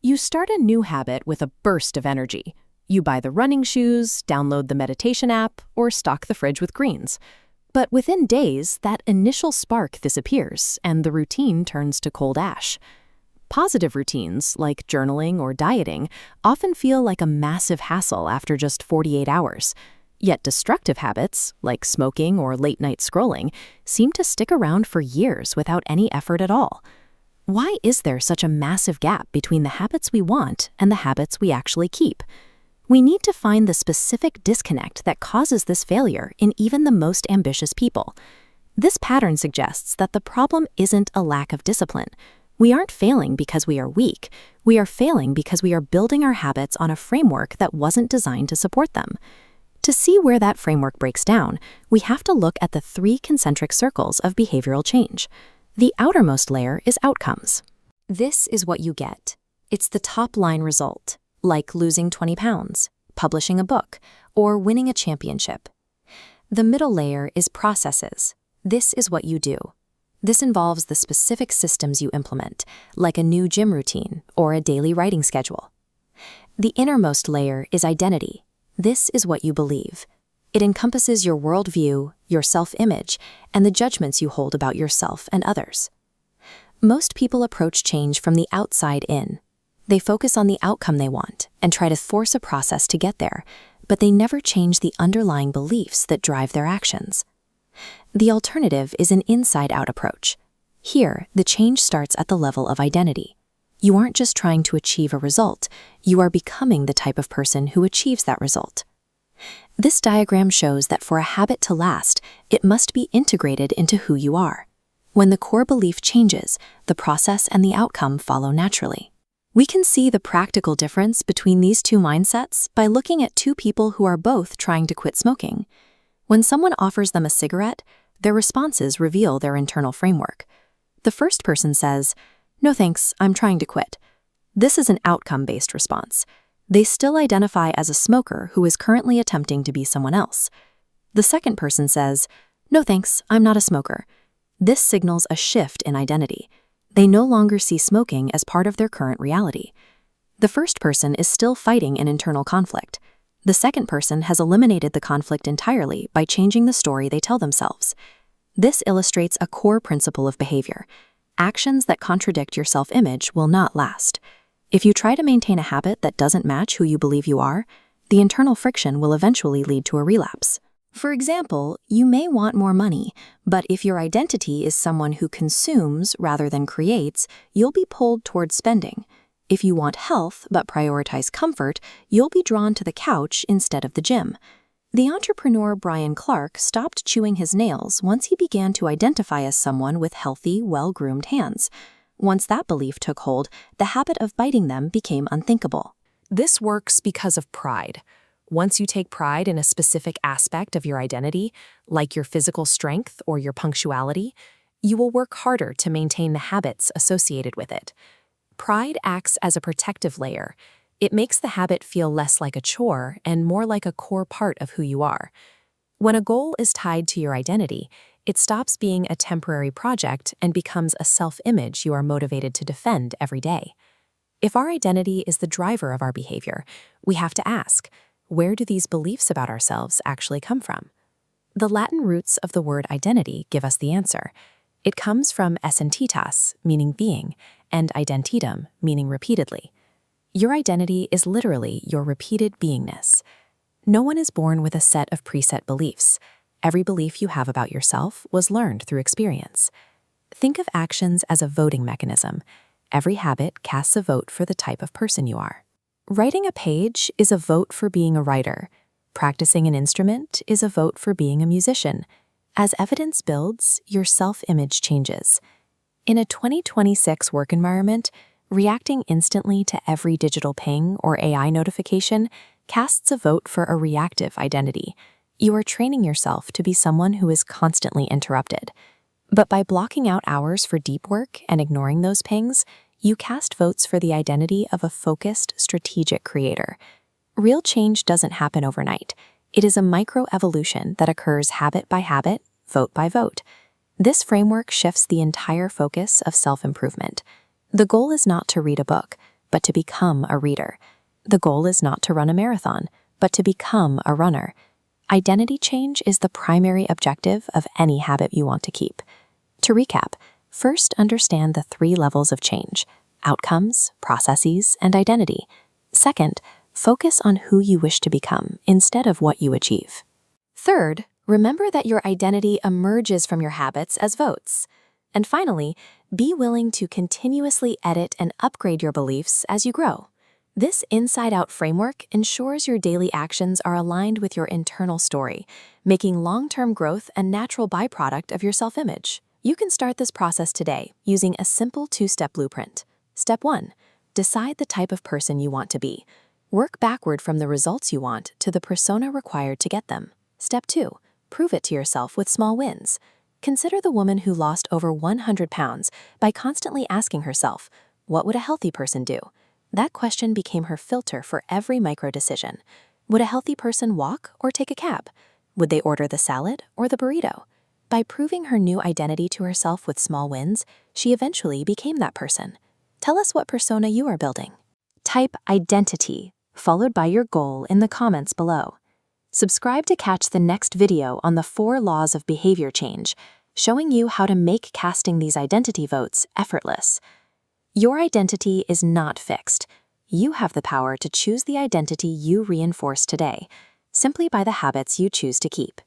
You start a new habit with a burst of energy. You buy the running shoes, download the meditation app, or stock the fridge with greens. But within days, that initial spark disappears and the routine turns to cold ash. Positive routines, like journaling or dieting, often feel like a massive hassle after just 48 hours. Yet destructive habits, like smoking or late-night scrolling, seem to stick around for years without any effort at all. Why is there such a massive gap between the habits we want and the habits we actually keep? We need to find the specific disconnect that causes this failure in even the most ambitious people. This pattern suggests that the problem isn't a lack of discipline. We aren't failing because we are weak. We are failing because we are building our habits on a framework that wasn't designed to support them. To see where that framework breaks down, we have to look at the 3 concentric circles of behavioral change. The outermost layer is outcomes. This is what you get. It's the top-line result, like losing 20 pounds, publishing a book, or winning a championship. The middle layer is processes. This is what you do. This involves the specific systems you implement, like a new gym routine or a daily writing schedule. The innermost layer is identity. This is what you believe. It encompasses your worldview, your self-image, and the judgments you hold about yourself and others. Most people approach change from the outside in. They focus on the outcome they want and try to force a process to get there, but they never change the underlying beliefs that drive their actions. The alternative is an inside-out approach. Here, the change starts at the level of identity. You aren't just trying to achieve a result, you are becoming the type of person who achieves that result. This diagram shows that for a habit to last, it must be integrated into who you are. When the core belief changes, the process and the outcome follow naturally. We can see the practical difference between these 2 mindsets by looking at 2 people who are both trying to quit smoking. When someone offers them a cigarette, their responses reveal their internal framework. The first person says, "No thanks, I'm trying to quit." This is an outcome-based response. They still identify as a smoker who is currently attempting to be someone else. The second person says, "No thanks, I'm not a smoker." This signals a shift in identity. They no longer see smoking as part of their current reality. The first person is still fighting an internal conflict. The second person has eliminated the conflict entirely by changing the story they tell themselves. This illustrates a core principle of behavior. Actions that contradict your self-image will not last. If you try to maintain a habit that doesn't match who you believe you are, the internal friction will eventually lead to a relapse. For example, you may want more money, but if your identity is someone who consumes rather than creates, you'll be pulled towards spending. If you want health but prioritize comfort, you'll be drawn to the couch instead of the gym. The entrepreneur Brian Clark stopped chewing his nails once he began to identify as someone with healthy, well-groomed hands. Once that belief took hold, the habit of biting them became unthinkable. This works because of pride. Once you take pride in a specific aspect of your identity, like your physical strength or your punctuality, you will work harder to maintain the habits associated with it. Pride acts as a protective layer. It makes the habit feel less like a chore and more like a core part of who you are. When a goal is tied to your identity, it stops being a temporary project and becomes a self-image you are motivated to defend every day. If our identity is the driver of our behavior, we have to ask, where do these beliefs about ourselves actually come from? The Latin roots of the word identity give us the answer. It comes from essentitas, meaning being, and identitam, meaning repeatedly. Your identity is literally your repeated beingness. No one is born with a set of preset beliefs. Every belief you have about yourself was learned through experience. Think of actions as a voting mechanism. Every habit casts a vote for the type of person you are. Writing a page is a vote for being a writer. Practicing an instrument is a vote for being a musician. As evidence builds, your self-image changes. In a 2026 work environment, reacting instantly to every digital ping or AI notification casts a vote for a reactive identity. You are training yourself to be someone who is constantly interrupted. But by blocking out hours for deep work and ignoring those pings, you cast votes for the identity of a focused, strategic creator. Real change doesn't happen overnight. It is a micro-evolution that occurs habit by habit, vote by vote. This framework shifts the entire focus of self-improvement. The goal is not to read a book, but to become a reader. The goal is not to run a marathon, but to become a runner. Identity change is the primary objective of any habit you want to keep. To recap, first understand the 3 levels of change: outcomes, processes, and identity. Second, focus on who you wish to become instead of what you achieve. Third, remember that your identity emerges from your habits as votes. And finally, be willing to continuously edit and upgrade your beliefs as you grow. This inside-out framework ensures your daily actions are aligned with your internal story, making long-term growth a natural byproduct of your self-image. You can start this process today using a simple 2-step blueprint. Step 1. Decide the type of person you want to be. Work backward from the results you want to the persona required to get them. Step 2. Prove it to yourself with small wins. Consider the woman who lost over 100 pounds by constantly asking herself, what would a healthy person do? That question became her filter for every micro-decision. Would a healthy person walk or take a cab? Would they order the salad or the burrito? By proving her new identity to herself with small wins, she eventually became that person. Tell us what persona you are building. Type identity, followed by your goal in the comments below. Subscribe to catch the next video on the 4 laws of behavior change, showing you how to make casting these identity votes effortless. Your identity is not fixed. You have the power to choose the identity you reinforce today, simply by the habits you choose to keep.